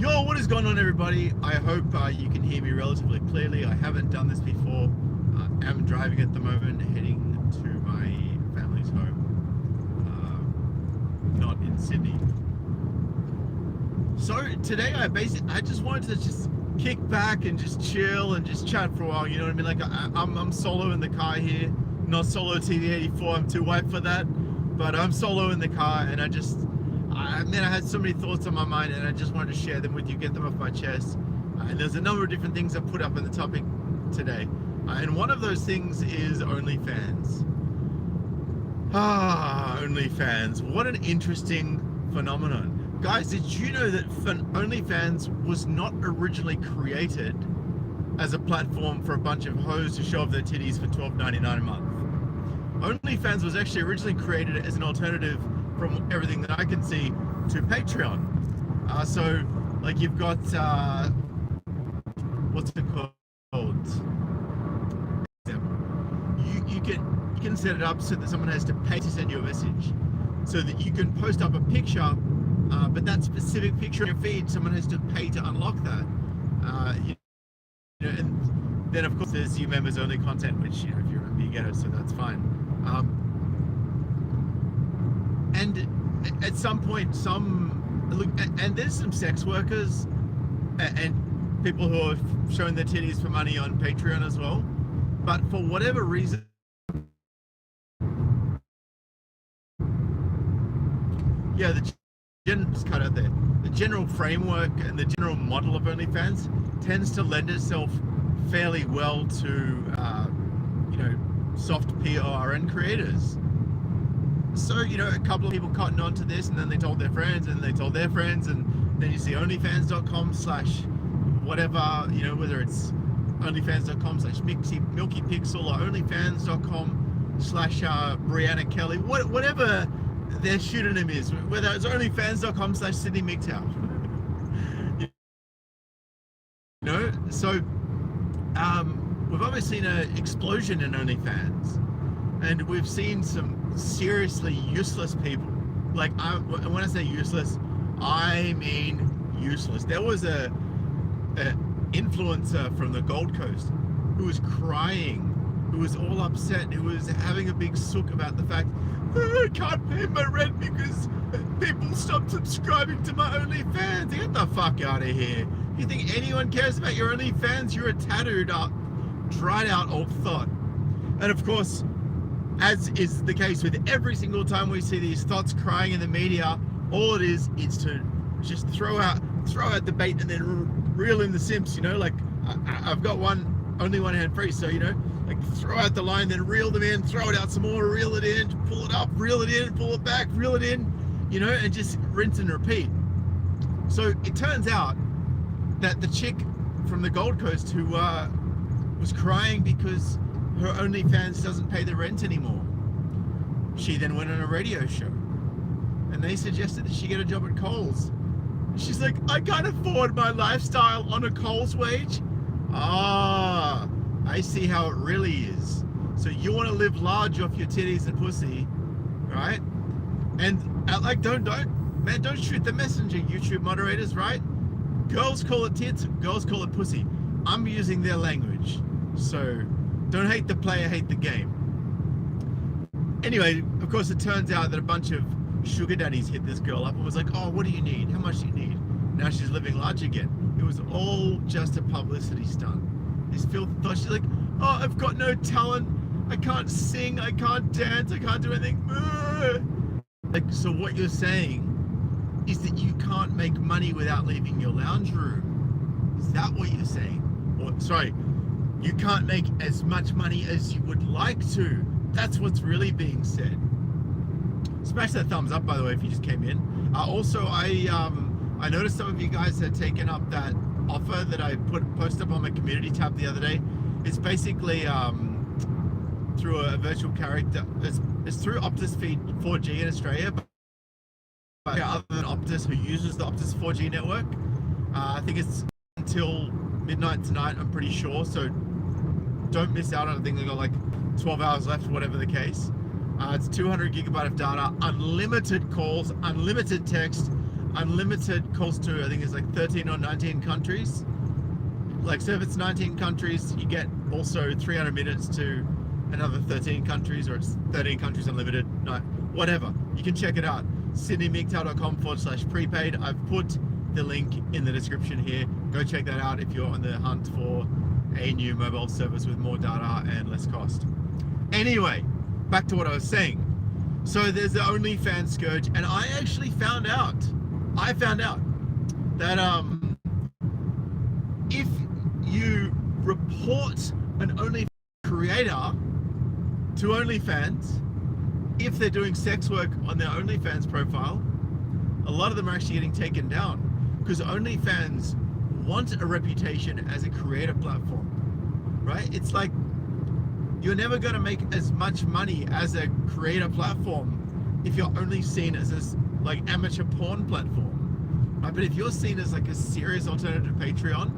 Yo, what is going on, everybody? I hope you can hear me relatively clearly. I haven't done this before. I'm driving at the moment, heading to my family's home, not in Sydney. So today I just wanted to just kick back and just chill and just chat for a while. You know what I mean? Like I'm solo in the car here, not solo TV84. I'm too white for that, but I'm solo in the car, and I had so many thoughts on my mind, and I just wanted to share them with you, get them off my chest. And there's a number of different things I put up in the topic today. And one of those things is OnlyFans. OnlyFans. What an interesting phenomenon. Guys, did you know that OnlyFans was not originally created as a platform for a bunch of hoes to show off their titties for $12.99 a month? OnlyFans was actually originally created as an alternative, from everything that I can see, to Patreon. So like you've got what's it called? You can set it up so that someone has to pay to send you a message, so that you can post up a picture, but that specific picture in your feed, someone has to pay to unlock that. And then of course there's you members only content, which, if you're a big ghetto, so that's fine. And at some point, and there's some sex workers and people who are showing their titties for money on Patreon as well. But for whatever reason, just cut out there. The general framework and the general model of OnlyFans tends to lend itself fairly well to, soft PORN creators. So, a couple of people cottoned onto this, and then they told their friends, and they told their friends, and then you see onlyfans.com/whatever, whether it's onlyfans.com/milkypixel or onlyfans.com/Brianna Kelly, whatever their pseudonym is, whether it's onlyfans.com/Sydney MGTOW. So we've obviously seen an explosion in OnlyFans, and we've seen some seriously useless people. Like, when I say useless, I mean useless. There was a influencer from the Gold Coast who was crying, who was all upset, who was having a big sook about the fact, I can't pay my rent because people stopped subscribing to my OnlyFans. Get the fuck out of here. You think anyone cares about your OnlyFans? You're a tattooed up, dried out old thought. And of course, as is the case with every single time we see these thoughts crying in the media, all it is to just throw out the bait and then reel in the simps. Like I've got only one hand free, so like throw out the line, then reel them in, throw it out some more, reel it in, pull it up, reel it in, pull it back, reel it in, and just rinse and repeat. So it turns out that the chick from the Gold Coast who was crying because her OnlyFans doesn't pay the rent anymore, she then went on a radio show, and they suggested that she get a job at Coles. She's like, I can't afford my lifestyle on a Coles wage. I see how it really is. So you want to live large off your titties and pussy, right? And don't shoot the messenger, YouTube moderators, right? Girls call it tits, girls call it pussy. I'm using their language, so don't hate the player, hate the game. Anyway, of course, it turns out that a bunch of sugar daddies hit this girl up and was like, oh, what do you need? How much do you need? Now she's living large again. It was all just a publicity stunt. This filthy thought, she's like, oh, I've got no talent. I can't sing, I can't dance, I can't do anything. Like, so what you're saying is that you can't make money without leaving your lounge room. Is that what you're saying? Or, sorry, you can't make as much money as you would like to. That's what's really being said. Smash that thumbs up, by the way, if you just came in. Also, I noticed some of you guys had taken up that offer that I posted up on my community tab the other day. It's basically through a virtual character. It's through Optus Feed 4G in Australia, but other than Optus, who uses the Optus 4G network. I think it's until midnight tonight, I'm pretty sure, so don't miss out on it. I think they've got like 12 hours left, whatever the case. It's 200 gigabyte of data, unlimited calls, unlimited text, unlimited calls to, I think it's like 13 or 19 countries. Like, so if it's 19 countries, you get also 300 minutes to another 13 countries, or it's 13 countries unlimited. No, whatever. You can check it out. sydneymigtow.com/prepaid. I've put the link in the description here. Go check that out if you're on the hunt for a new mobile service with more data and less cost. Anyway, back to what I was saying. So there's the OnlyFans scourge, and I actually found out that if you report an OnlyFans creator to OnlyFans, if they're doing sex work on their OnlyFans profile, a lot of them are actually getting taken down, because OnlyFans want a reputation as a creator platform, right? It's like, you're never going to make as much money as a creator platform if you're only seen as this like amateur porn platform, right? But if you're seen as like a serious alternative Patreon,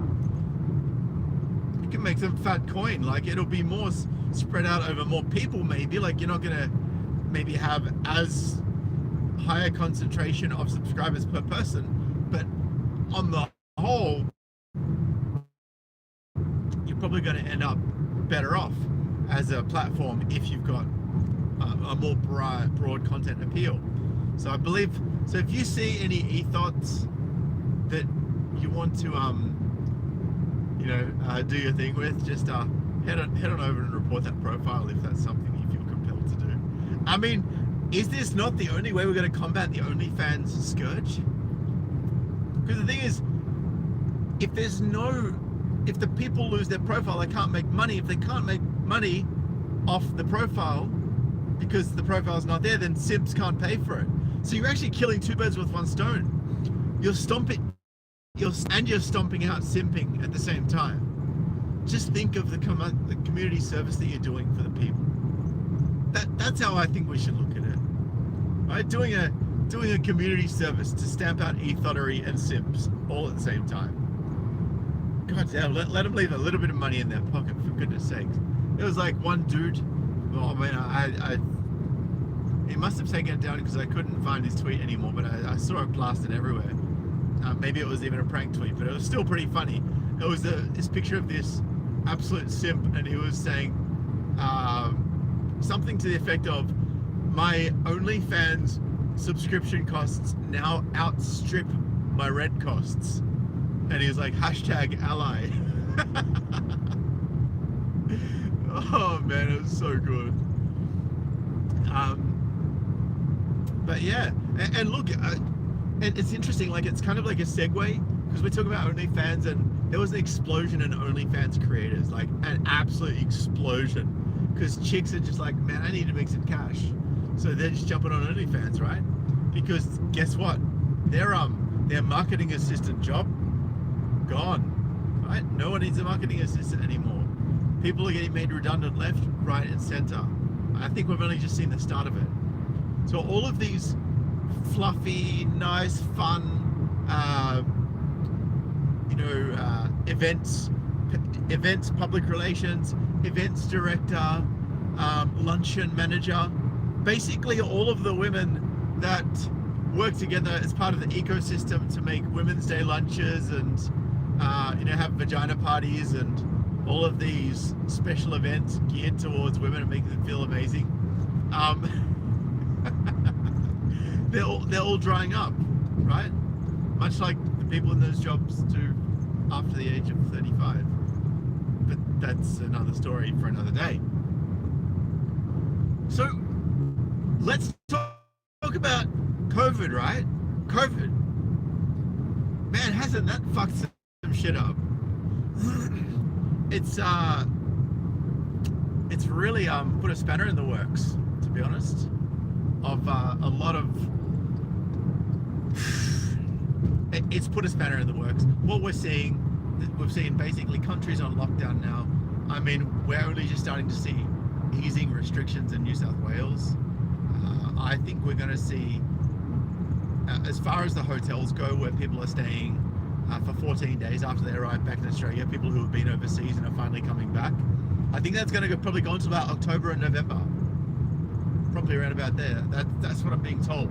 you can make some fat coin. Like, it'll be more spread out over more people, maybe. Like, you're not going to maybe have as higher concentration of subscribers per person, but on the whole, you're probably going to end up better off as a platform if you've got a more broad content appeal. So I believe, so if you see any ETHOS that you want to do your thing with, just head on over and report that profile if that's something you feel compelled to do. I mean, is this not the only way we're going to combat the OnlyFans scourge? Because the thing is, if the people lose their profile, they can't make money. If they can't make money off the profile because the profile's not there, then simps can't pay for it. So you're actually killing two birds with one stone. You're stomping out simping at the same time. Just think of the community service that you're doing for the people. That's how I think we should look at it. Right? Doing a community service to stamp out ethottery and simps all at the same time. God damn, let them leave a little bit of money in their pocket, for goodness sakes. It was like one dude, well, I mean, he must have taken it down because I couldn't find his tweet anymore, but I saw it plastered everywhere. Maybe it was even a prank tweet, but it was still pretty funny. It was this picture of this absolute simp, and he was saying something to the effect of, my OnlyFans subscription costs now outstrip my rent costs. And he was like, #ally. Oh man, it was so good. But yeah, and look, and it's interesting, like, it's kind of like a segue, because we're talking about OnlyFans, and there was an explosion in OnlyFans creators, like an absolute explosion, because chicks are just like, man, I need to make some cash, so they're just jumping on OnlyFans, right? Because guess what, their marketing assistant job gone, right? No one needs a marketing assistant anymore. People are getting made redundant left, right, and center. I think we've only just seen the start of it. So all of these fluffy, nice, fun, events, public relations, events director, luncheon manager, basically all of the women that work together as part of the ecosystem to make Women's Day lunches and have vagina parties and all of these special events geared towards women and make them feel amazing. They're all drying up, right? Much like the people in those jobs do after the age of 35. But that's another story for another day. So let's talk about COVID, right? COVID. Man, hasn't that fucked some shit up? It's really put a spanner in the works, to be honest, of a lot of. It's put a spanner in the works. What we've seen basically countries on lockdown now. I mean, we're only just starting to see easing restrictions in New South Wales. I think we're going to see, as far as the hotels go, where people are staying for 14 days after they arrive back in Australia, people who have been overseas and are finally coming back. I think that's going to probably go into about October and November. Probably around about there. That's what I'm being told.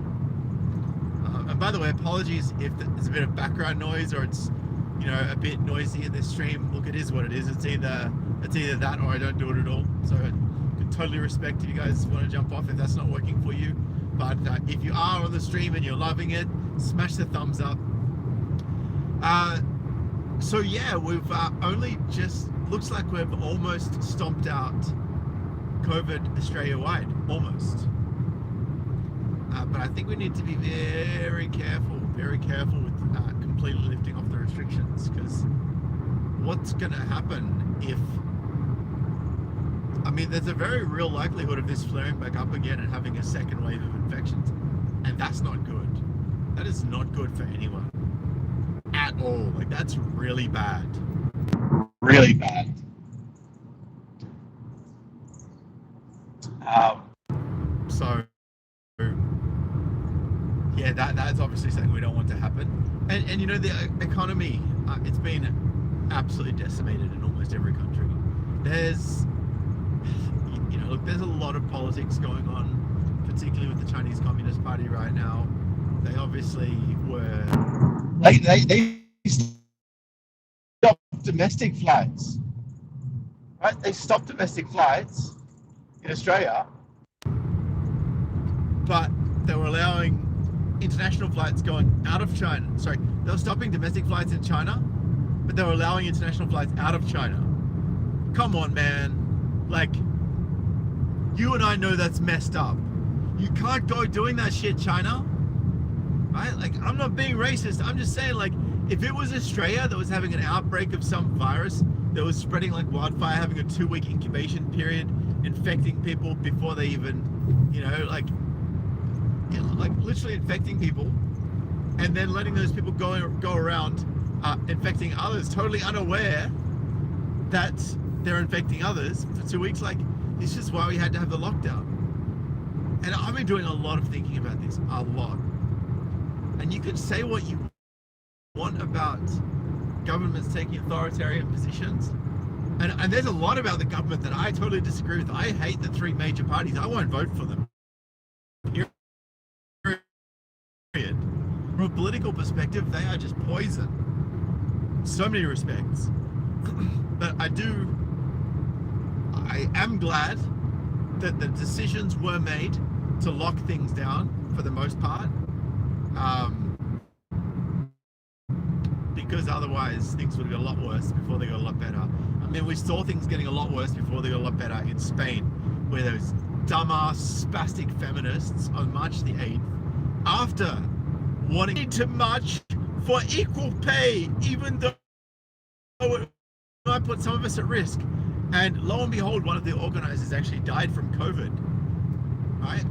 And by the way, apologies if there's a bit of background noise or it's, you know, a bit noisy in this stream. Look, it is what it is. It's either that or I don't do it at all. So I can totally respect if you guys want to jump off if that's not working for you. But if you are on the stream and you're loving it, smash the thumbs up. So yeah, we've only just, looks like we've almost stomped out COVID Australia-wide, almost. But I think we need to be very careful with completely lifting off the restrictions, because what's going to happen if, I mean, there's a very real likelihood of this flaring back up again and having a second wave of infections, and that's not good. That is not good for anyone at all. Like, that's really bad. Really bad. So yeah, that's obviously something we don't want to happen. And you know, the economy, it's been absolutely decimated in almost every country. There's, you know, look, there's a lot of politics going on, particularly with the Chinese Communist Party right now. They obviously were, they stopped domestic flights, right? They stopped domestic flights in Australia, but they were allowing international flights going out of China. Sorry, they were stopping domestic flights in China, but they were allowing international flights out of China. Come on, man. Like, you and I know that's messed up. You can't go doing that shit, China. Right? Like, I'm not being racist. I'm just saying, like, if it was Australia that was having an outbreak of some virus that was spreading like wildfire, having a 2-week incubation period, infecting people before they even, you know, like literally infecting people, and then letting those people go around infecting others, totally unaware that they're infecting others for 2 weeks. Like, this is why we had to have the lockdown. And I've been doing a lot of thinking about this, a lot. And you can say what you want about governments taking authoritarian positions, and there's a lot about the government that I totally disagree with. I hate the 3 major parties. I won't vote for them. From a political perspective, they are just poison. So many respects. But I am glad that the decisions were made to lock things down for the most part. Because otherwise things would have got a lot worse before they got a lot better. I mean, we saw things getting a lot worse before they got a lot better in Spain, where those dumbass spastic feminists on March the 8th, after wanting to march for equal pay, even though it might put some of us at risk, and lo and behold, one of the organizers actually died from COVID. Right?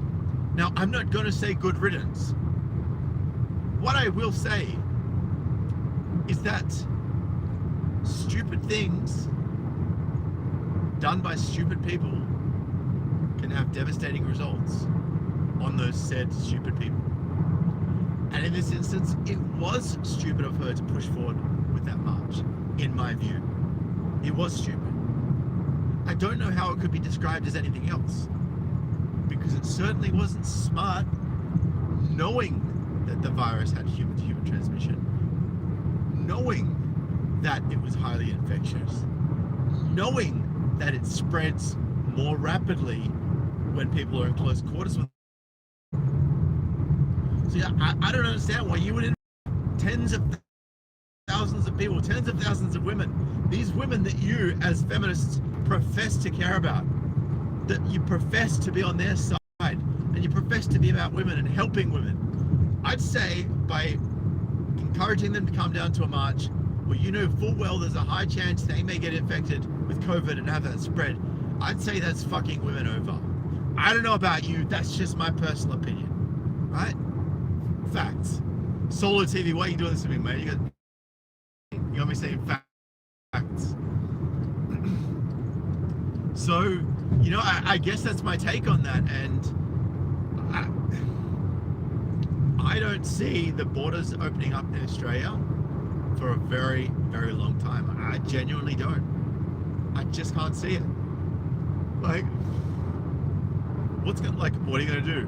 Now, I'm not going to say good riddance. What I will say is that stupid things done by stupid people can have devastating results on those said stupid people. And in this instance, it was stupid of her to push forward with that march, in my view. It was stupid. I don't know how it could be described as anything else, because it certainly wasn't smart, knowing that the virus had human-to-human transmission, knowing that it was highly infectious, knowing that it spreads more rapidly when people are in close quarters with. So yeah, I don't understand why you would invite tens of thousands of people, tens of thousands of women, these women that you as feminists profess to care about, that you profess to be on their side, and you profess to be about women and helping women. I'd say by encouraging them to come down to a march where you know full well there's a high chance they may get infected with COVID and have that spread, I'd say that's fucking women over. I don't know about you, that's just my personal opinion, right? Facts. Solo TV, why are you doing this to me, mate? You got me saying facts. So, you know, I guess that's my take on that, and I don't see the borders opening up in Australia for a very, very long time. I genuinely don't. I just can't see it. Like, what are you gonna do?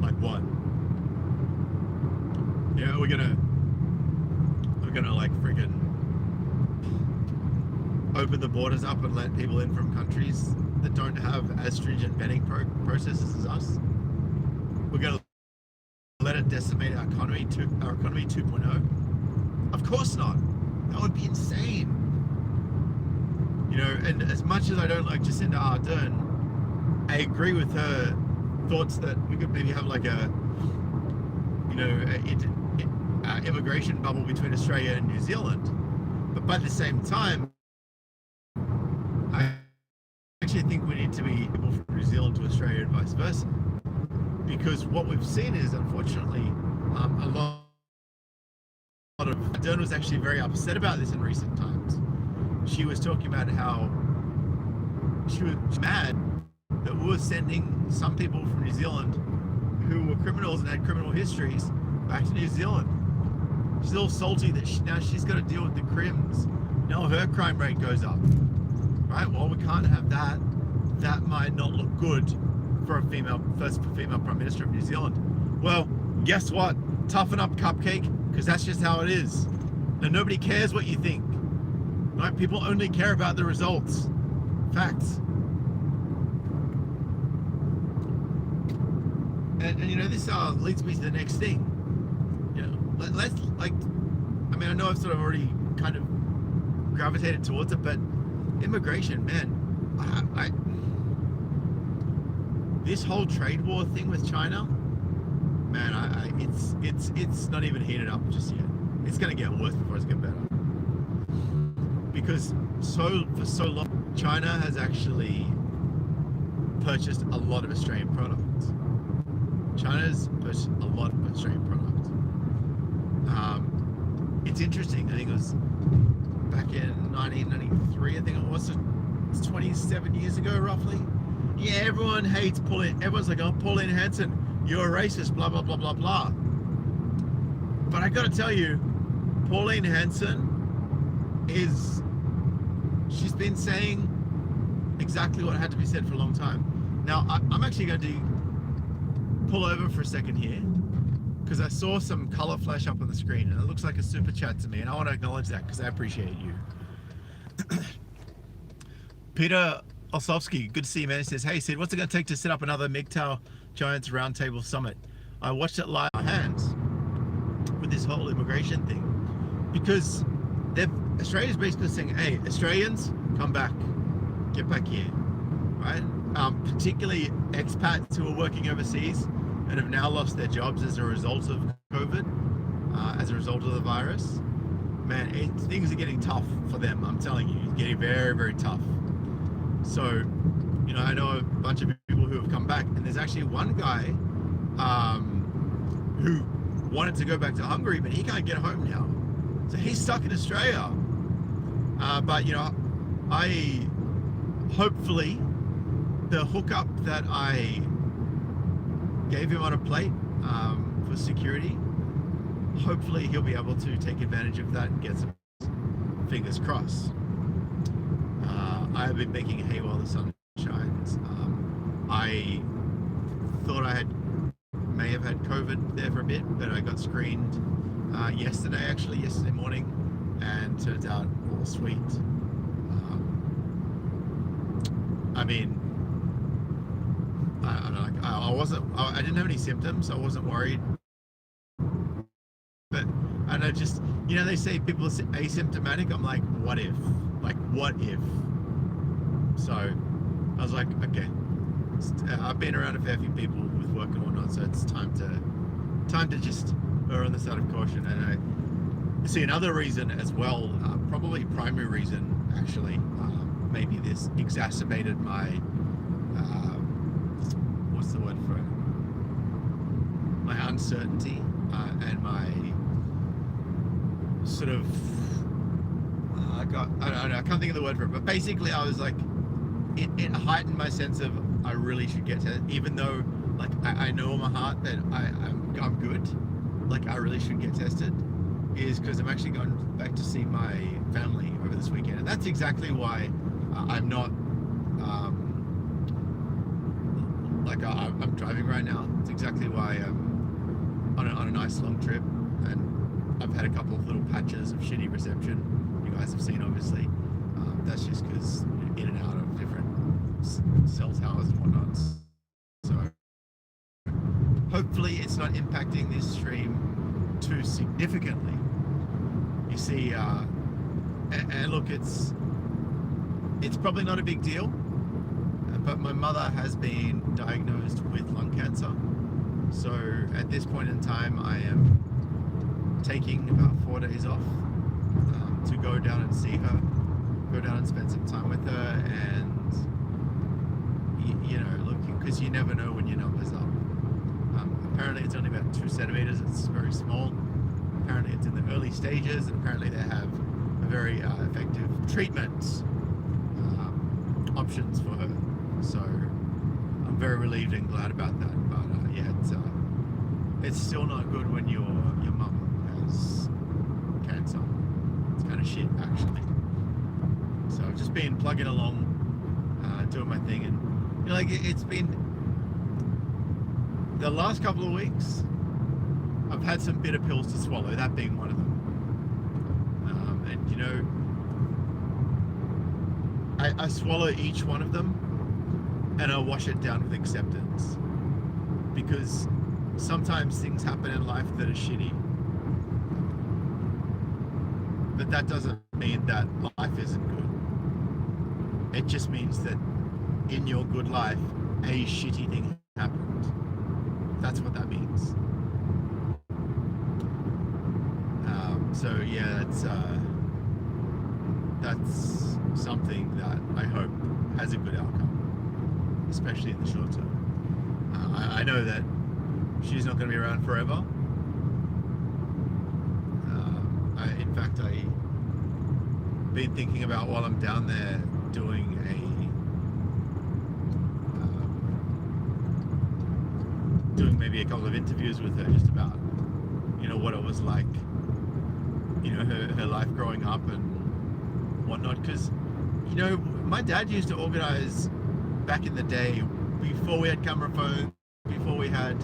Like what? Yeah, we're gonna like friggin' open the borders up and let people in from countries that don't have as stringent vetting processes as us. We're gonna let it decimate our economy 2.0. Of course not. That would be insane. You know, and as much as I don't like Jacinda Ardern, I agree with her thoughts that we could maybe have like a, you know, immigration bubble between Australia and New Zealand. But by the same time, I actually think we need to be able from New Zealand to Australia and vice versa. Because what we've seen is, unfortunately, a lot of Ardern was actually very upset about this in recent times. She was talking about how she was mad that we were sending some people from New Zealand who were criminals and had criminal histories back to New Zealand. She's all salty that now she's got to deal with the crims. Now her crime rate goes up. Right? Well, we can't have that. That might not look good for a first female Prime Minister of New Zealand. Well, guess what? Toughen up, cupcake, because that's just how it is. And nobody cares what you think. Right? People only care about the results. Facts. And you know, this leads me to the next thing. You know, let's like, I mean, I know I've sort of already kind of gravitated towards it, but immigration, man, I this whole trade war thing with China, man, it's not even heated up just yet. It's gonna get worse before it's get better. Because for so long, China has actually purchased a lot of Australian products. China's purchased a lot of Australian products. It's interesting. I think it was back in 1993. I think it was. It's 27 years ago, roughly. Yeah, everyone hates Pauline. Everyone's like, "Oh, Pauline Hanson, you're a racist." Blah blah blah blah blah. But I got to tell you, Pauline Hanson she's been saying exactly what had to be said for a long time. Now, I'm actually going to pull over for a second here because I saw some color flash up on the screen and it looks like a super chat to me, and I want to acknowledge that because I appreciate you. Peter Osofsky, good to see you, man. He says, "Hey Sid, what's it going to take to set up another MGTOW Giants Roundtable Summit? I watched it live on my hands with this whole immigration thing because Australia's basically saying, hey, Australians, come back, get back here, right? Particularly expats who are working overseas and have now lost their jobs as a result of COVID, as a result of the virus. Man, things are getting tough for them. I'm telling you, it's getting very, very tough. So, you know, I know a bunch of people who have come back, and there's actually one guy who wanted to go back to Hungary, but he can't get home now. So he's stuck in Australia. But, you know, hopefully the hookup that I gave him on a plate for security, hopefully he'll be able to take advantage of that and get some fingers crossed. I have been making hay while the sun shines. I thought I may have had COVID there for a bit, but I got screened yesterday morning, and turns out all sweet. I mean, I didn't have any symptoms, so I wasn't worried. But, and I just, you know, they say people are asymptomatic. I'm like, what if? Like, what if? So I was like, okay, I've been around a fair few people with work and whatnot, so it's time to just err on the side of caution. And I see another reason as well, probably primary reason actually, maybe this exacerbated my, what's the word for it? My uncertainty and my sort of, I don't know, I can't think of the word for it, but basically I was like, it heightened my sense of I really should get tested, even though like I know in my heart that I'm good, like I really should get tested, is because I'm actually going back to see my family over this weekend, and that's exactly why I'm not I'm driving right now. It's exactly why I'm on a nice long trip, and I've had a couple of little patches of shitty reception. You guys have seen, obviously. That's just because in and out of different cell towers and whatnot. So hopefully it's not impacting this stream too significantly. You see, and look, it's probably not a big deal, but my mother has been diagnosed with lung cancer. So at this point in time, I am taking about 4 days off to go down and see her, go down and spend some time with her, and you know, looking, because you never know when your number's up. Apparently it's only about 2 centimeters. It's very small. Apparently it's in the early stages, and apparently they have a very effective treatment options for her. So I'm very relieved and glad about that. But yeah, it's still not good when your mum has cancer. It's kind of shit, actually. So I've just been plugging along, doing my thing, and you know, like it's been the last couple of weeks. I've had some bitter pills to swallow, that being one of them. And you know, I swallow each one of them, and I wash it down with acceptance, because sometimes things happen in life that are shitty, but that doesn't mean that life isn't good. It just means that in your good life, a shitty thing happened. That's what that means. So yeah, that's something that I hope has a good outcome, especially in the short term. I know that she's not going to be around forever. In fact, I've been thinking about, while I'm down there, doing maybe a couple of interviews with her, just about, you know, what it was like, you know, her life growing up and whatnot. Because, you know, my dad used to organize back in the day, before we had camera phones, before we had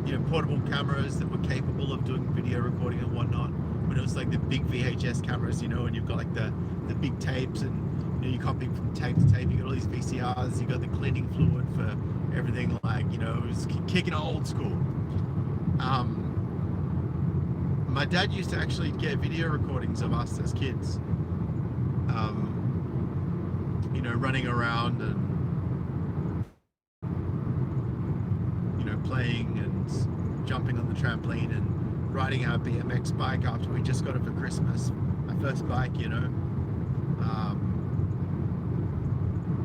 you know, portable cameras that were capable of doing video recording and whatnot, when it was like the big VHS cameras, you know, and you've got like the big tapes, and you know, you're copying from tape to tape, you got all these VCRs, you got the cleaning fluid for everything, like, you know, it was kicking old school. My dad used to actually get video recordings of us as kids, you know, running around and, you know, playing and jumping on the trampoline and riding our BMX bike after we just got it for Christmas, my first bike, you know.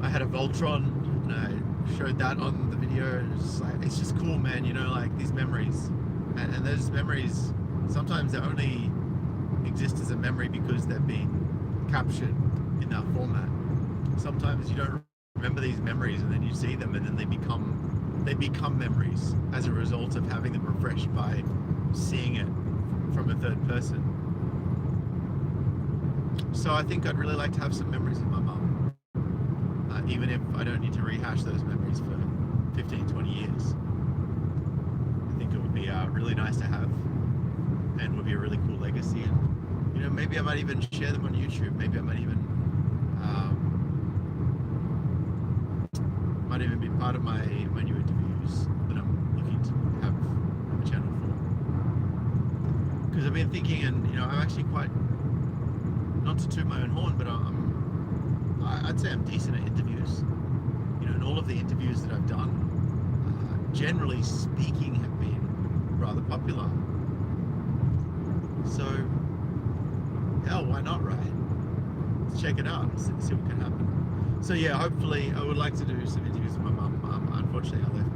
I had a Voltron, and I showed that on the video, and it's just cool, man, you know, like these memories, and those memories, sometimes they only exist as a memory because they've been captured in that format. Sometimes you don't remember these memories, and then you see them, and then they become memories as a result of having them refreshed by seeing it from a third person. So I think I'd really like to have some memories of my mum, even if I don't need to rehash those memories for 15, 20 years. I think it would be really nice to have, and would be a really cool legacy. And you know, maybe I might even share them on YouTube. Maybe I might even be part of my new interviews that I'm looking to have a channel for. Because I've been thinking, and you know, I'm actually quite, not to toot my own horn, but I'd say I'm decent at interviews. You know, and all of the interviews that I've done, generally speaking, have been rather popular. So, hell, why not, right? Let's check it out and see what can happen. So yeah, hopefully, I would like to do some interviews with my mum. Unfortunately, I left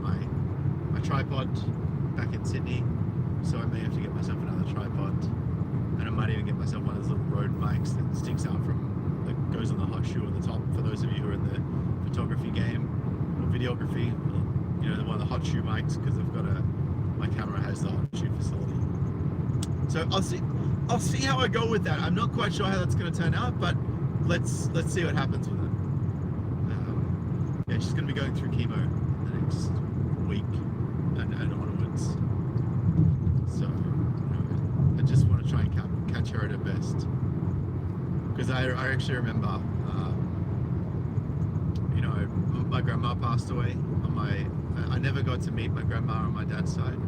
my tripod back in Sydney, so I may have to get myself another tripod, and I might even get myself one of those little Rode mics that sticks out from, that goes on the hot shoe on the top, for those of you who are in the photography game, or videography, you know, one of the hot shoe mics, because my camera has the hot shoe facility. So I'll see how I go with that. I'm not quite sure how that's going to turn out, but let's see what happens with it. Yeah, she's going to be going through chemo the next week and onwards. So, you know, try and catch her at her best. Because I actually remember, you know, my grandma passed away. I never got to meet my grandma on my dad's side.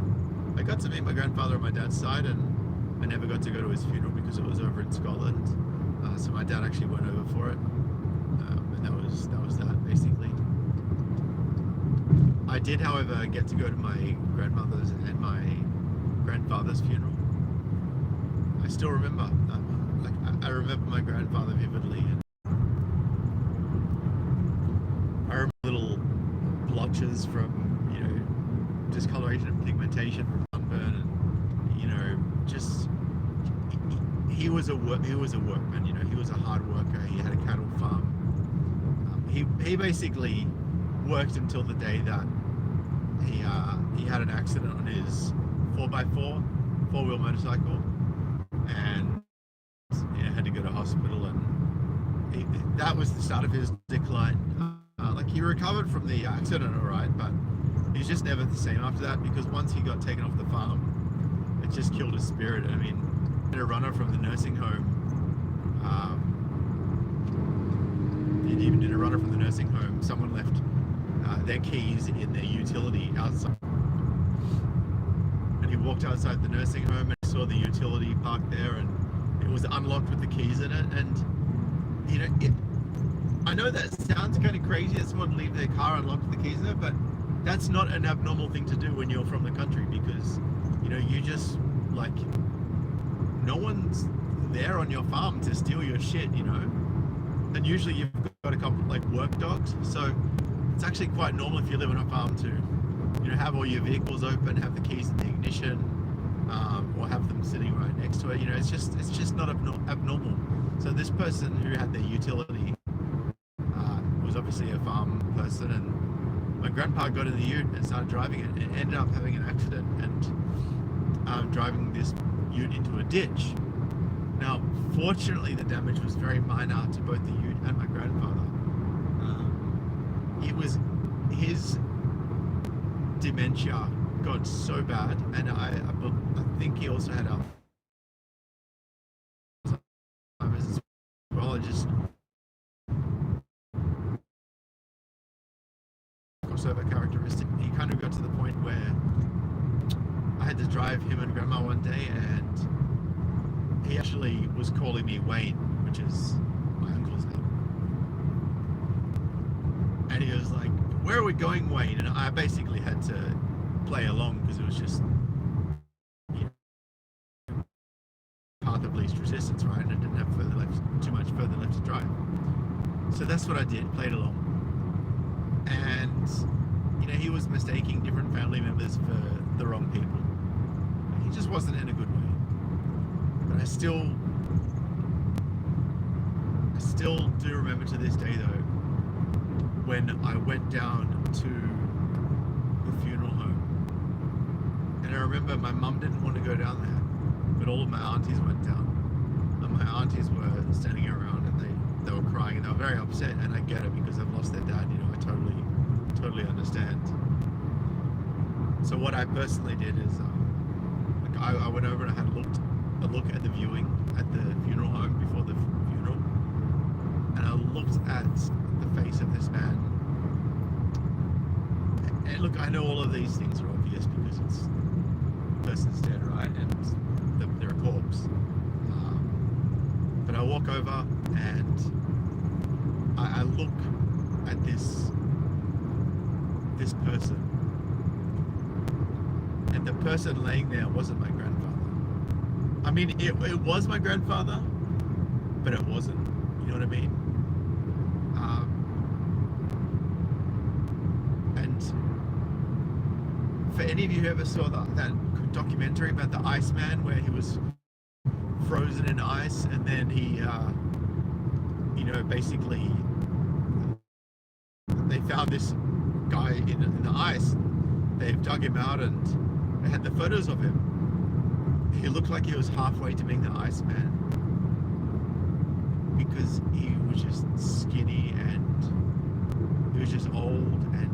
I got to meet my grandfather on my dad's side, and I never got to go to his funeral because it was over in Scotland. So my dad actually went over for it, and that was that basically. I did, however, get to go to my grandmother's and my grandfather's funeral. I still remember. I remember my grandfather vividly. And I remember little blotches from, you know, discoloration and pigmentation from sunburn, and you know, just he was a workman. You know, he was a hard worker. He had a cattle farm. He basically worked until the day that he had an accident on his 4x4 four-wheel motorcycle, and had to go to hospital, and that was the start of his decline. Like, he recovered from the accident all right, but he's just never the same after that, because once he got taken off the farm, it just killed his spirit. I mean, a runner from the nursing home, even in a runner from the nursing home, someone left their keys in their utility outside, and he walked outside the nursing home and saw the utility parked there, and it was unlocked with the keys in it. And you know, I know that sounds kind of crazy that someone would leave their car unlocked with the keys in it, but that's not an abnormal thing to do when you're from the country, because you know, you just, like, no one's there on your farm to steal your shit, you know, and usually you've got a couple like work dogs, so it's actually quite normal if you live on a farm to, you know, have all your vehicles open, have the keys in the ignition, or have them sitting right next to it. You know, it's just not abnormal. So this person who had their utility was obviously a farm person, and my grandpa got in the ute and started driving it, and ended up having an accident and driving this ute into a ditch. Now, fortunately, the damage was very minor to both the ute and my grandfather. It was his dementia got so bad, and I think he also had Alzheimer's as well. It just crossover characteristic. He kind of got to the point where I had to drive him and Grandma one day, and he actually was calling me Wayne, which is my uncle's name. And he was like, "Where are we going, Wayne?" And I basically had to play along, because it was just, you know, path of least resistance, right? And I didn't have too much further left to drive. So that's what I did, played along. And, you know, he was mistaking different family members for the wrong people. He just wasn't in a good way. But I still do remember to this day, though, when I went down to the funeral home. And I remember my mum didn't want to go down there, but all of my aunties went down. And my aunties were standing around, and they were crying, and they were very upset, and I get it, because they've lost their dad. You know, I totally understand. So what I personally did is, like, I went over and I had a look at the viewing at the funeral home before the funeral, and I looked at the face of this man. And look, I know all of these things are obvious, because it's the person's dead, right? And they're a corpse. But I walk over and I look at this person, and the person laying there wasn't my grandfather. I mean, it was my grandfather, but it wasn't. You know what I mean? And for any of you who ever saw that documentary about the Iceman, where he was frozen in ice, and then he, you know, basically they found this guy in the ice. They've dug him out, and they had the photos of him. He looked like he was halfway to being the Iceman, because he was just skinny, and he was just old, and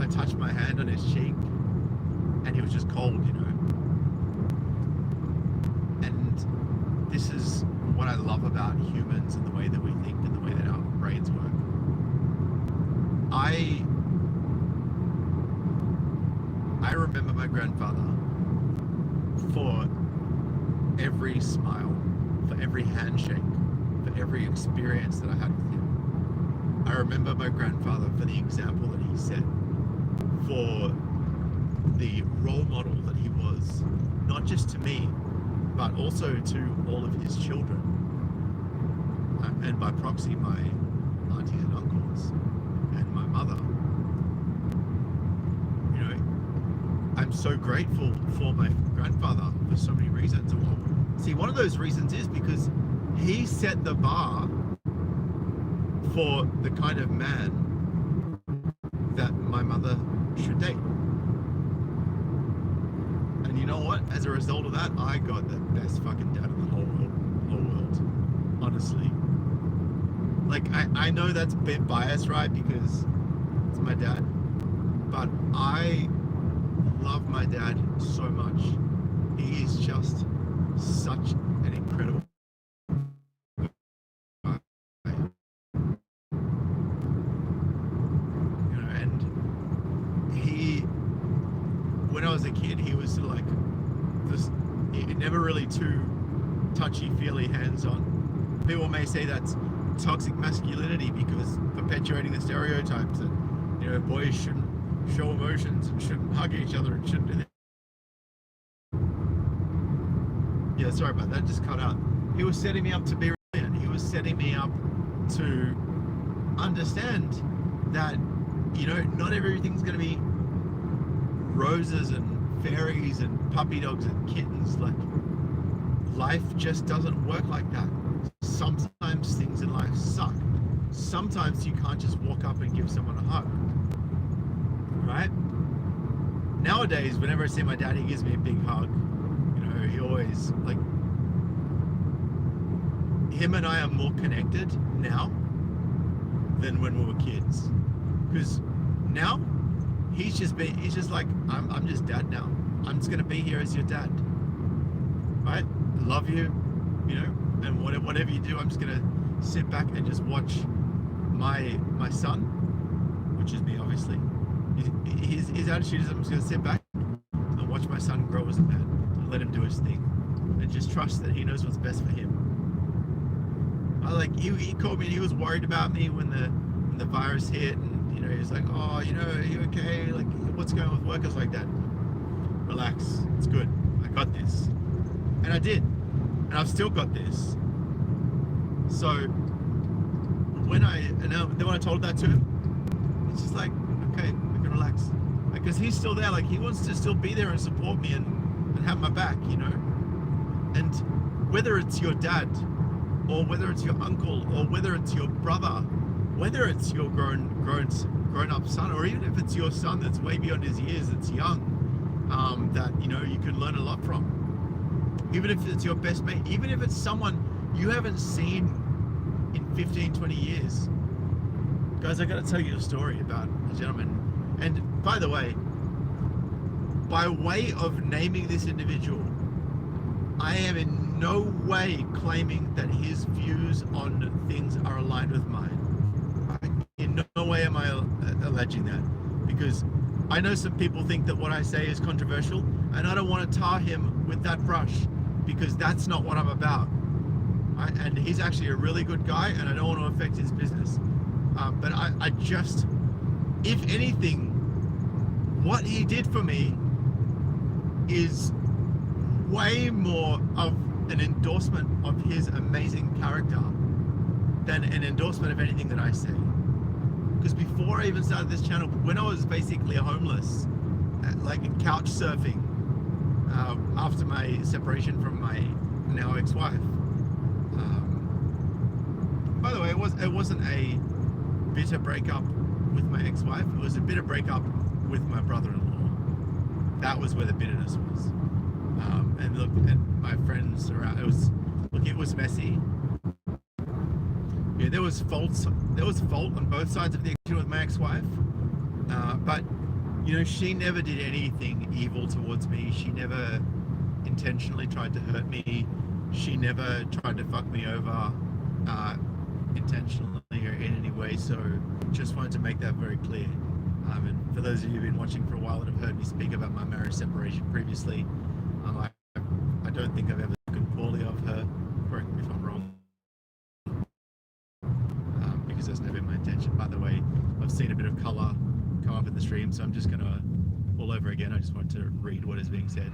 I touched my hand on his cheek, and he was just cold, you know. love about humans and the way that we think and the way that our brains work. I remember my grandfather for every smile, for every handshake, for every experience that I had with him. I remember my grandfather for the example that he set, for the role model that he was, not just to me, but also to all of his children, and by proxy my aunties and uncles and my mother. You know, I'm so grateful for my grandfather for so many reasons. See, one of those reasons is because he set the bar for the kind of man that my mother should date. And you know what? As a result of that, I got the best fucking dad in the whole world. Honestly. Like, I know that's a bit biased, right? Because it's my dad. But I love my dad so much. He is just such an incredible guy. You know, and when I was a kid, he was like this, never really too touchy-feely, hands-on. People may say that's toxic masculinity because perpetuating the stereotypes that, you know, boys shouldn't show emotions and shouldn't hug each other and shouldn't do that. Yeah, sorry about that, just cut out. He was setting me up to be brilliant. He was setting me up to understand that, you know, not everything's going to be roses and fairies and puppy dogs and kittens. Like, life just doesn't work like that. Sometimes things in life suck. Sometimes you can't just walk up and give someone a hug, right? Nowadays, whenever I see my dad, he gives me a big hug. You know, he always, like, him and I are more connected now than when we were kids. Because now, he's just like, I'm just dad now. I'm just gonna be here as your dad, right? Love you, you know, and whatever you do, I'm just gonna sit back and just watch my son, which is me, obviously. His attitude is, I'm just gonna sit back and watch my son grow as a man and let him do his thing, and just trust that he knows what's best for him. He called me and he was worried about me when the virus hit, and you know, he was like, oh, you know, are you okay? Like, what's going on with work? I was like, Dad, relax, it's good, I got this. And I did, and I've still got this. So when I told that to him, it's just like, okay, we can relax, because he's still there. Like, he wants to still be there and support me and have my back, you know. And whether it's your dad, or whether it's your uncle, or whether it's your brother, whether it's your grown up son, or even if it's your son that's way beyond his years, that's young, that, you know, you can learn a lot from. Even if it's your best mate, even if it's someone you haven't seen in 15, 20 years. Guys, I gotta tell you a story about a gentleman. And by the way, by way of naming this individual, I am in no way claiming that his views on things are aligned with mine. In no way am I alleging that, because I know some people think that what I say is controversial, and I don't want to tar him with that brush, because that's not what I'm about. And he's actually a really good guy, and I don't want to affect his business. But I just, if anything, what he did for me is way more of an endorsement of his amazing character than an endorsement of anything that I say. Because before I even started this channel, when I was basically homeless, like couch surfing, after my separation from my now ex-wife. By the way, it wasn't a bitter breakup with my ex-wife. It was a bitter breakup with my brother-in-law. That was where the bitterness was. And look, and my friends around, it was messy. Yeah, there was fault on both sides of the equation with my ex-wife. But you know, she never did anything evil towards me. She never intentionally tried to hurt me. she never tried to fuck me over intentionally or in any way. So just wanted to make that very clear. And for those of you who've been watching for a while and have heard me speak about my marriage separation previously, I don't think I've ever spoken poorly of her. Correct me if I'm wrong. Because that's never been my intention. By the way, I've seen a bit of colour come up in the stream, so I'm just going to, all over again, I just want to read what is being said.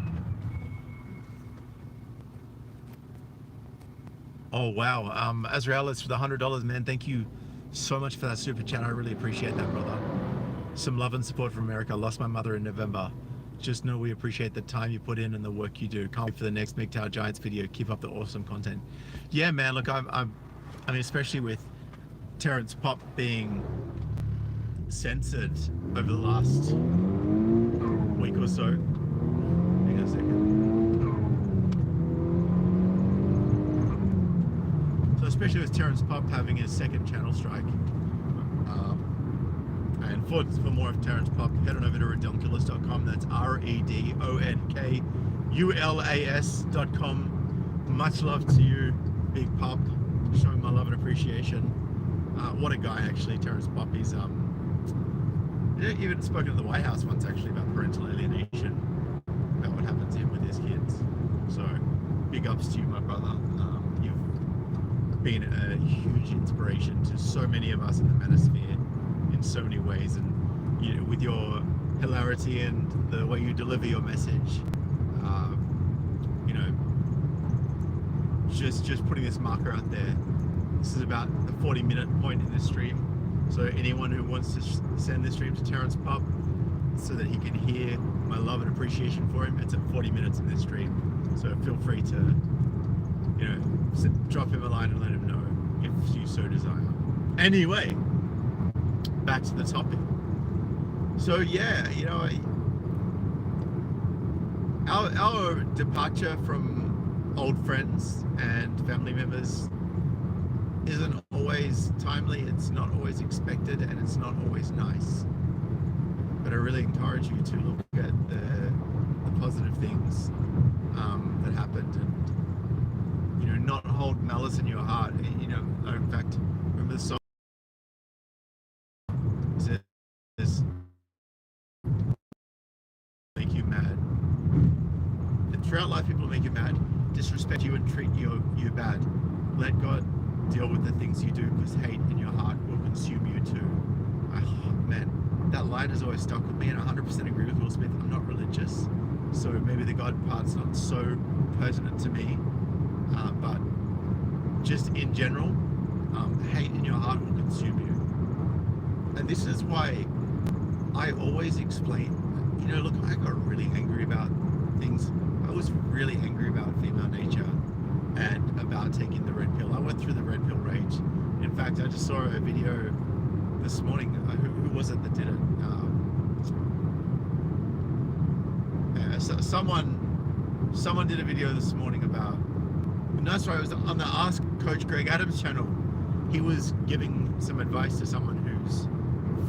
Oh, wow. Azrael, it's for the $100, man. Thank you so much for that super chat. I really appreciate that, brother. Some love and support from America. Lost my mother in November. Just know we appreciate the time you put in and the work you do. Can't wait for the next MGTOW Giants video. Keep up the awesome content. Yeah, man, look, I mean, especially with Terrence Pop being censored over the last week or so. Hang on a second. So especially with Terrence Pop having his second channel strike. And for more of Terrence Pop, head on over to redonkulas.com. That's redonkulas.com. Much love to you, Big Pop. Showing my love and appreciation. What a guy, actually, Terrence Pop. He's even spoken to the White House once, actually, about parental alienation, about what happened to him with his kids. So, big ups to you, my brother. You've been a huge inspiration to so many of us in the manosphere in so many ways, and you know, with your hilarity and the way you deliver your message, you know, just putting this marker out there. This is about the 40-minute point in the stream, so anyone who wants to send this stream to Terrence Pop so that he can hear my love and appreciation for him, it's at 40 minutes in this stream, so feel free to, you know, drop him a line and let him know if you so desire. Anyway, back to the topic. So yeah, you know, our departure from old friends and family members isn't always timely, it's not always expected, and it's not always nice. But I really encourage you to look at the positive things that happened, and you know, not hold malice in your heart. You know, in fact, remember the song says, make you mad. And throughout life, people make you mad, disrespect you, and treat you bad. Let God deal with the things you do, because hate in your heart will consume you too. Oh man, that line has always stuck with me, and I 100% agree with Will Smith. I'm not religious, so maybe the God part's not so pertinent to me, but just in general, hate in your heart will consume you. And this is why I always explain, you know, look, I got really angry about things. I was really angry about female nature and about taking the red pill. I went through the red pill rage. In fact, I just saw a video this morning. Who was it that did it? Someone did a video this morning about, no, sorry, it was on the Ask Coach Greg Adams channel. He was giving some advice to someone whose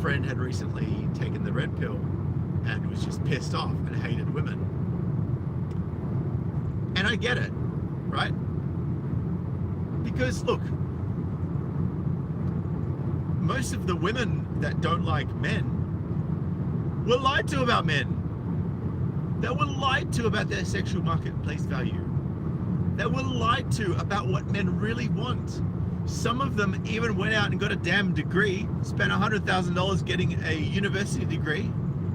friend had recently taken the red pill and was just pissed off and hated women. And I get it, right? Because look, most of the women that don't like men were lied to about men. They were lied to about their sexual marketplace value. They were lied to about what men really want. Some of them even went out and got a damn degree, spent $100,000 getting a university degree.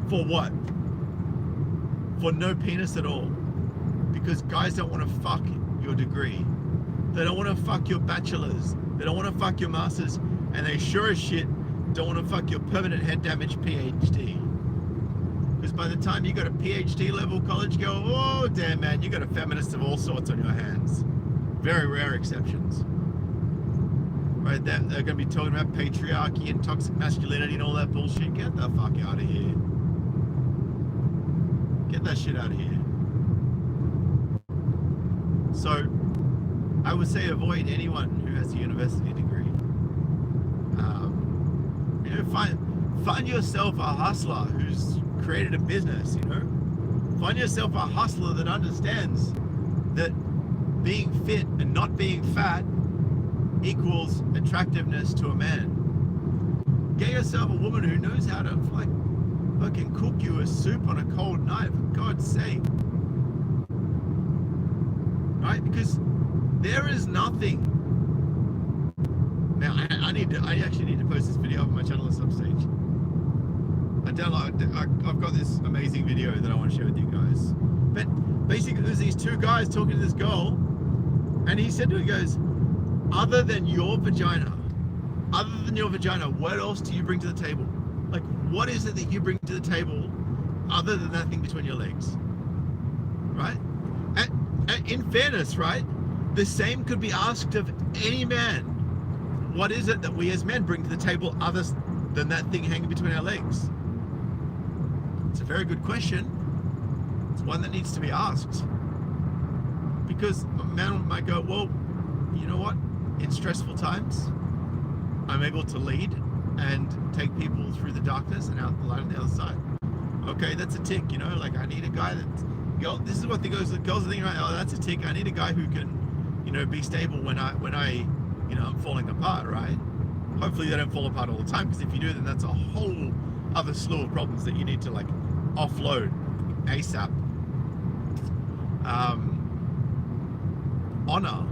For what? For no penis at all. Because guys don't want to fuck your degree. They don't want to fuck your bachelor's. They don't want to fuck your master's. And they sure as shit don't want to fuck your permanent head damage PhD. Because by the time you got a PhD level college girl, oh damn man, you got a feminist of all sorts on your hands. Very rare exceptions. Right, they're going to be talking about patriarchy and toxic masculinity and all that bullshit. Get the fuck out of here. Get that shit out of here. So, I would say avoid anyone who has a university degree. You know, find yourself a hustler who's created a business, you know. Find yourself a hustler that understands that being fit and not being fat equals attractiveness to a man. Get yourself a woman who knows how to like fucking cook you a soup on a cold night, for God's sake. Right? Because there is nothing. Now I actually need to post this video on my channel at some stage. I've got this amazing video that I want to share with you guys. But basically there's these two guys talking to this girl, and he said to her, he goes, other than your vagina, what else do you bring to the table? Like, what is it that you bring to the table other than that thing between your legs? Right? And in fairness, right? The same could be asked of any man. What is it that we as men bring to the table other than that thing hanging between our legs? It's a very good question. It's one that needs to be asked. Because a man might go, well, you know what? In stressful times, I'm able to lead and take people through the darkness and out the light on the other side. Okay, that's a tick, you know, like I need a guy that, this is what the girls are thinking, right? Oh, that's a tick. I need a guy who can, you know, be stable when I, you know, I'm falling apart, right? Hopefully they don't fall apart all the time, because if you do, then that's a whole other slew of problems that you need to like offload ASAP. Honor,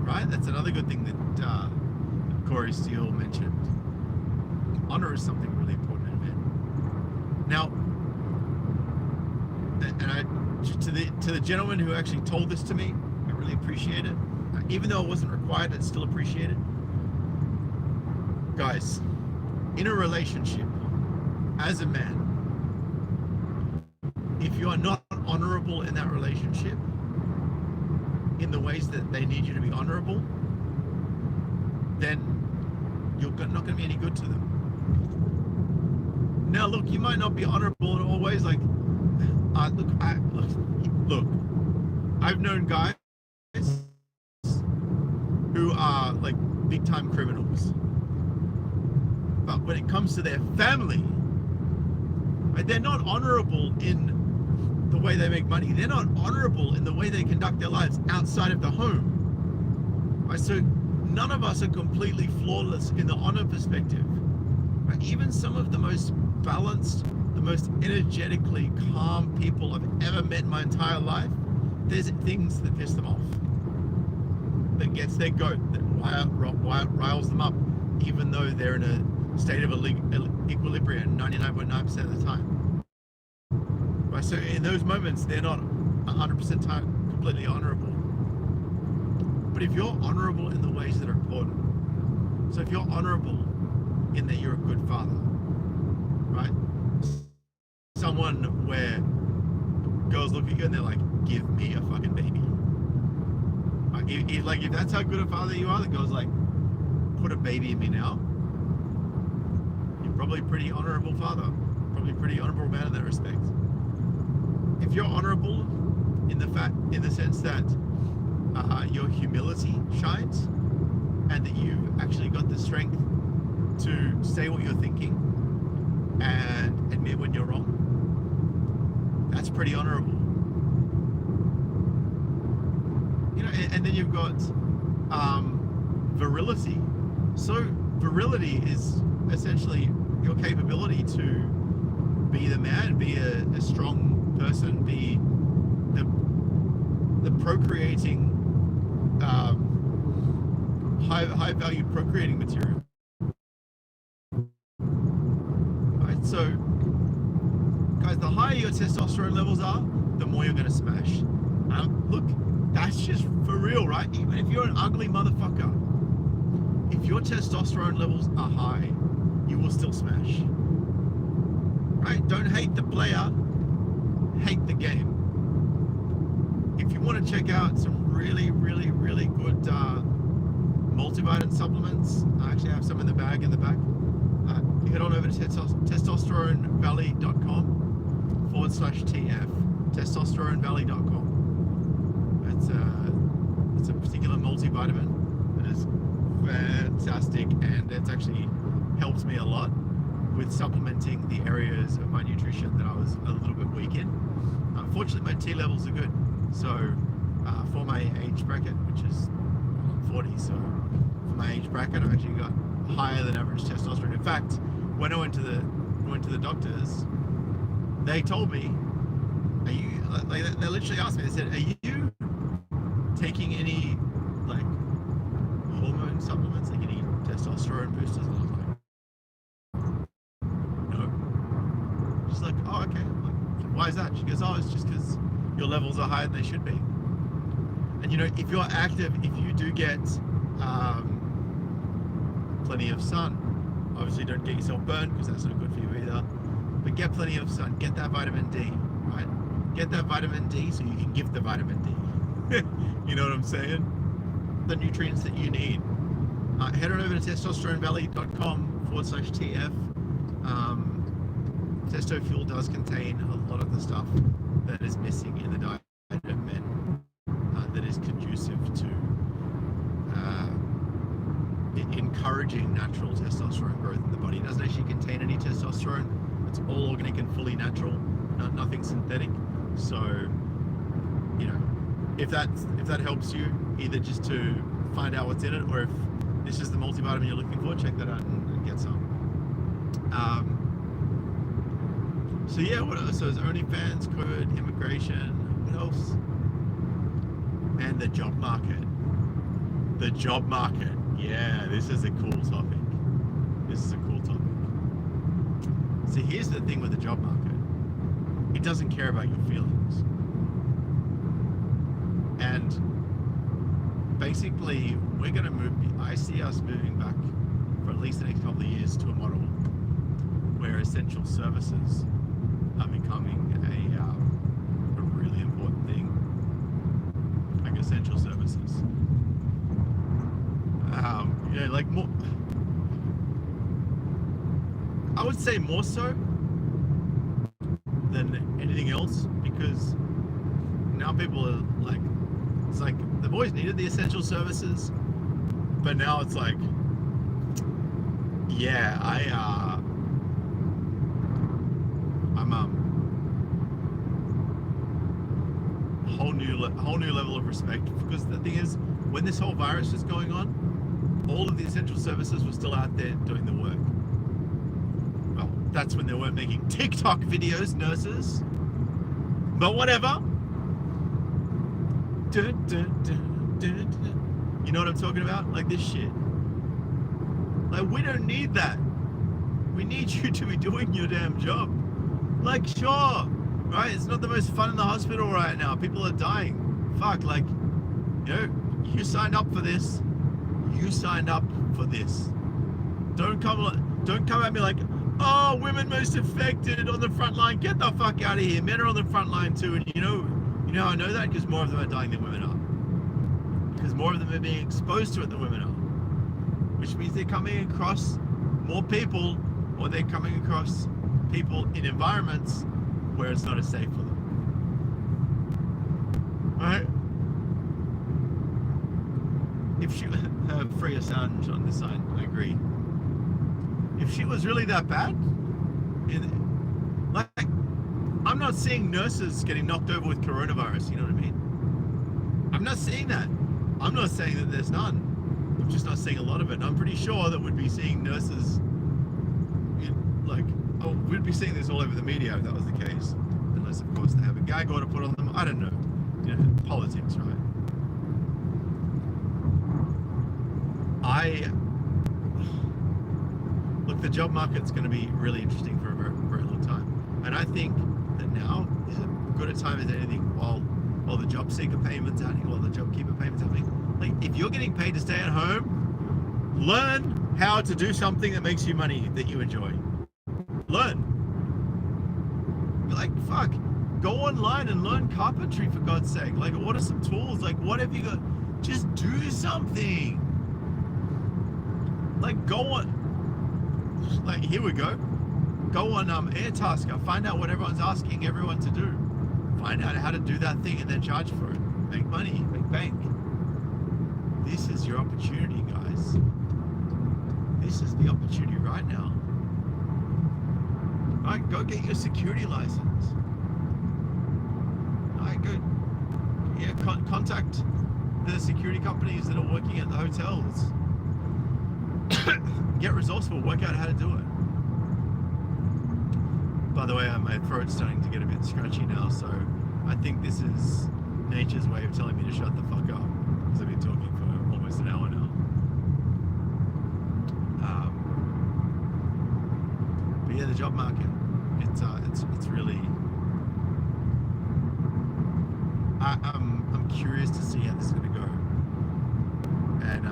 right? That's another good thing that Corey Steele mentioned. Honor is something really important in men. Now, and to the gentleman who actually told this to me, I really appreciate it. Even though it wasn't required, I still appreciate it. Guys, in a relationship, as a man, if you are not honorable in that relationship, in the ways that they need you to be honorable, then you're not going to be any good to them. Now, look, you might not be honorable in all ways. Like, look, I've known guys who are like big time criminals, but when it comes to their family, right, they're not honorable in the way they make money. They're not honorable in the way they conduct their lives outside of the home. Right? So none of us are completely flawless in the honor perspective. Right? Even some of the most balanced, the most energetically calm people I've ever met in my entire life, there's things that piss them off, that gets their goat, that riles them up, even though they're in a state of equilibrium 99.9% of the time. Right, so in those moments, they're not 100% time completely honorable. But if you're honorable in the ways that are important, so if you're honorable in that you're a good father, right? Someone where girls look at you and they're like, give me a fucking baby. Right? If that's how good a father you are, the girl's like, put a baby in me now. You're probably a pretty honorable father, probably a pretty honorable man in that respect. If you're honorable in the sense that your humility shines, and that you've actually got the strength to say what you're thinking and admit when you're wrong, that's pretty honorable. You know, and then you've got virility. So virility is essentially your capability to be the man, be a strong person, be the procreating, high value procreating material. Right, so guys, the higher your testosterone levels are, the more you're gonna smash. Look, that's just for real, right? Even if you're an ugly motherfucker, if your testosterone levels are high, you will still smash. Right? Don't hate the player, hate the game. If you want to check out some really, really, really good multivitamin supplements, I actually have some in the bag in the back. Head on over to testosteronevalley.com/TF. Testosteronevalley.com. It's a particular multivitamin that is fantastic, and it's actually helped me a lot with supplementing the areas of my nutrition that I was a little bit weak in. Fortunately, my T levels are good, so for my age bracket, which is I'm 40, so for my age bracket, I've actually got higher than average testosterone. In fact, when I went to the doctors, they told me, "Are you?" Like they literally asked me. They said, "Are you taking any like hormone supplements, like any testosterone boosters?" And I was like, "No." She's like, "Oh, okay." I'm like, "Why is that?" She goes, "Oh, it's just because your levels are higher than they should be." And you know, if you're active, if you do get plenty of sun, obviously don't get yourself burned because that's not good for you either. But get plenty of sun, get that vitamin D, right? Get that vitamin D so you can give the vitamin D. You know what I'm saying? The nutrients that you need. Head on over to testosteronevalley.com/TF. Testo fuel does contain a lot of the stuff that is missing in the diet of men that is conducive to encouraging natural testosterone growth in the body. It doesn't actually contain any testosterone. It's all organic and fully natural, nothing synthetic. So, you know, if that helps you, either just to find out what's in it, or if this is the multivitamin you're looking for, check that out and get some. So yeah, what else? So it's OnlyFans, code, immigration, what else? And the job market. The job market. Yeah, this is a cool topic. This is a cool topic. See, here's the thing with the job market. It doesn't care about your feelings. And basically, we're going to move, I see us moving back for at least the next couple of years to a model where essential services are becoming a really important thing. Like essential services. You know, like more, I would say more so than anything else, because now people are like, it's like they've always needed the essential services, but now it's like, yeah, I'm whole new level of respect, because the thing is, when this whole virus was going on, all of the essential services were still out there doing the work. Well, that's when they weren't making TikTok videos, nurses. But whatever. You know what I'm talking about? Like this shit. Like, we don't need that. We need you to be doing your damn job. Like, sure, right? It's not the most fun in the hospital right now. People are dying. Fuck, like, you know, you signed up for this. You signed up for this. Don't come at me like, oh, women most affected on the front line. Get the fuck out of here. Men are on the front line too. And you know how I know that? Because more of them are dying than women are. Because more of them are being exposed to it than women are. Which means they're coming across more people, or they're coming across people in environments where it's not as safe for them. Right? If she free Assange on this side, I agree. If she was really that bad, like, I'm not seeing nurses getting knocked over with coronavirus, you know what I mean? I'm not seeing that. I'm not saying that there's none. I'm just not seeing a lot of it. And I'm pretty sure that we'd be seeing nurses, we'd be seeing this all over the media if that was the case. Unless, of course, they have a gag order put on them. I don't know. You know, politics, right? Look, the job market's going to be really interesting for a very, very long time. And I think that now is as good a time as anything while the job seeker payment's happening, while the job keeper payment's happening. Like, if you're getting paid to stay at home, learn how to do something that makes you money that you enjoy. Learn. Like, fuck, go online and learn carpentry, for God's sake. Like, what are some tools? Like, what have you got? Just do something. Like, go on, like, here we go. Go on Airtasker, find out what everyone's asking everyone to do. Find out how to do that thing and then charge for it. Make money, make bank. This is your opportunity, guys. This is the opportunity right now. All right, go get your security license. All right, go yeah, contact the security companies that are working at the hotels. Get resourceful, work out how to do it. By the way, my throat's starting to get a bit scratchy now, so I think this is nature's way of telling me to shut the fuck up, because I've been talking for almost an hour now. But yeah, the job market, it's really. I'm curious to see how this is going to go. And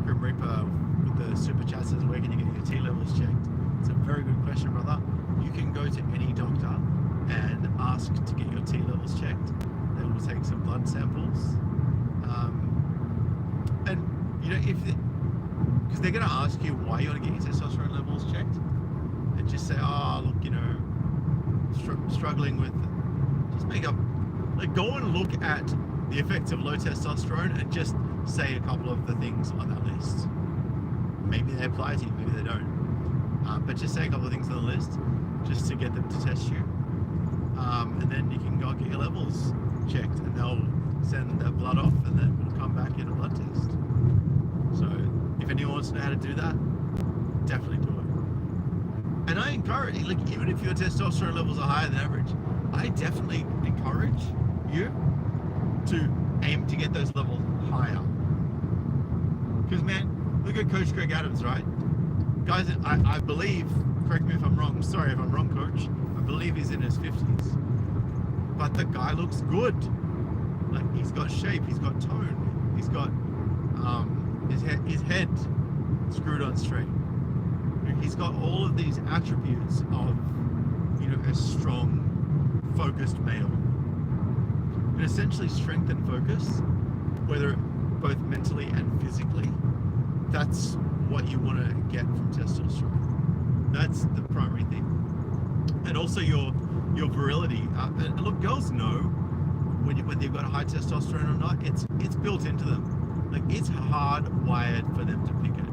Grim Reaper with the super chat says, where can you get your T levels checked? It's a very good question, brother. You can go to any doctor and ask to get your T levels checked. They will take some blood samples. And you know, because they're going to ask you why you want to get your testosterone levels checked, and just say, oh, look, you know, struggling with, just make up, like, go and look at the effects of low testosterone and just say a couple of the things on that list. Maybe they apply to you, maybe they don't. But just say a couple of things on the list just to get them to test you. And then you can go and get your levels checked, and they'll send the blood off, and then we'll come back in a blood test. So if anyone wants to know how to do that, definitely do it. And I encourage, like, even if your testosterone levels are higher than average, I definitely encourage you to aim to get those levels higher. Because, man, look at Coach Greg Adams, right? Guys, I believe, correct me if I'm wrong, sorry if I'm wrong, Coach, I believe he's in his 50s. But the guy looks good. Like, he's got shape, he's got tone, he's got his head screwed on straight. He's got all of these attributes of, you know, a strong, focused male. And essentially strength and focus, whether both mentally and physically, that's what you want to get from testosterone. That's the primary thing. And also your virility. And look, girls know when they've got a high testosterone or not. It's built into them. Like, it's hardwired for them to pick it.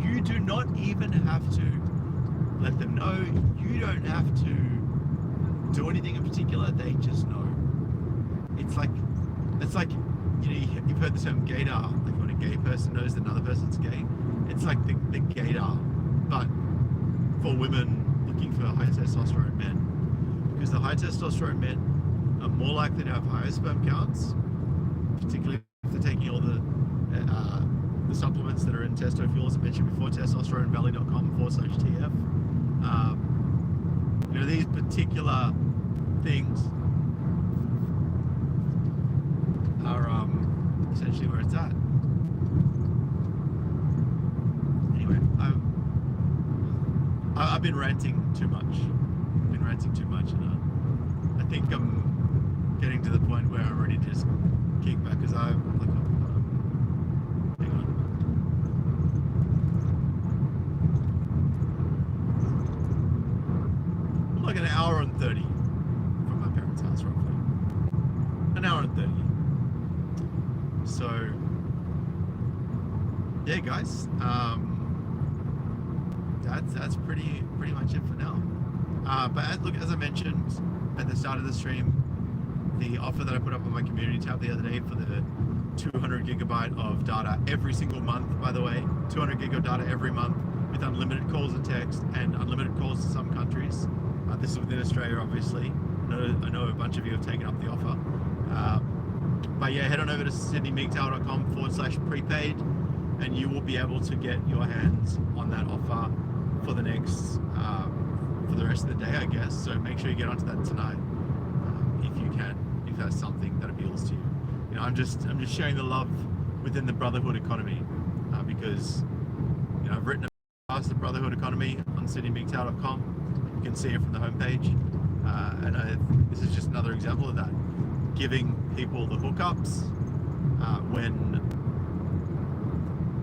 You do not even have to let them know. You don't have to do anything in particular. They just know. It's like, you know, you've heard the term gaydar, like when a gay person knows that another person's gay. It's like the gaydar, but for women looking for high testosterone men, because the high testosterone men are more likely to have higher sperm counts, particularly if they're taking all the supplements that are in testo fuel, as I mentioned before, testosteronevalley.com/TF. You know, these particular things are essentially where it's at. Anyway, I've been ranting too much. And I think I'm getting to the point where I'm ready to just kick back, because hang on. I'm like an hour and 30 from my parents' house, roughly. An hour and 30. So, yeah, guys, that's pretty much it for now. But look, as I mentioned at the start of the stream, the offer that I put up on my community tab the other day for the 200 gigabyte of data every single month, by the way, 200 gig of data every month with unlimited calls and text and unlimited calls to some countries. This is within Australia, obviously. I know a bunch of you have taken up the offer. But yeah, head on over to sydneymigtower.com/prepaid, and you will be able to get your hands on that offer for the next, for the rest of the day, I guess. So make sure you get onto that tonight, if you can, if that's something that appeals to you. You know, I'm just sharing the love within the brotherhood economy, because, you know, I've written about the brotherhood economy on sydneymigtower.com. You can see it from the homepage, and this is just another example of that. Giving people the hookups when,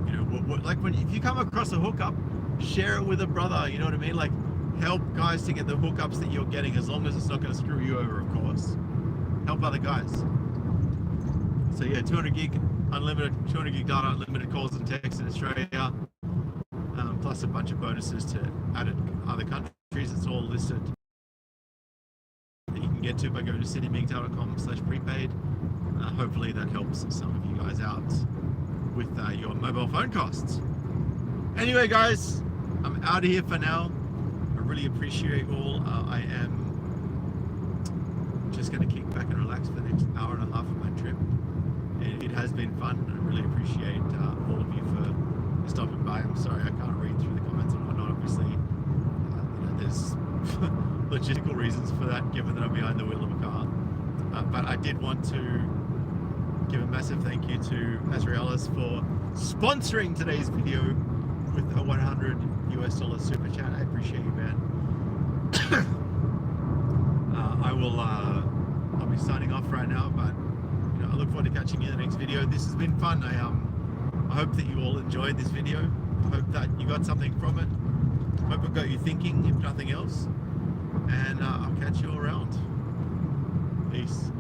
you know, like if you come across a hookup, share it with a brother, you know what I mean? Like, help guys to get the hookups that you're getting, as long as it's not going to screw you over, of course. Help other guys. So yeah, 200 gig unlimited, 200 gig data, unlimited calls and texts in Australia, plus a bunch of bonuses to added other countries. It's all listed that you can get to by going to citymigtail.com/prepaid. Hopefully that helps some of you guys out with your mobile phone costs. Anyway, guys, I'm out of here for now. I really appreciate all. I am just going to kick back and relax for the next hour and a half of my trip. It has been fun. I really appreciate all of you for stopping by. I'm sorry I can't read through the comments and whatnot. Obviously, there's logistical reasons for that, given that I'm behind the wheel of a car. But I did want to give a massive thank you to Azraelis for sponsoring today's video with a $100 super chat. I appreciate you, man. I'll be signing off right now, but I look forward to catching you in the next video. This has been fun. I hope that you all enjoyed this video. I hope that you got something from it. I hope it got you thinking, if nothing else. And I'll catch you all around. Peace.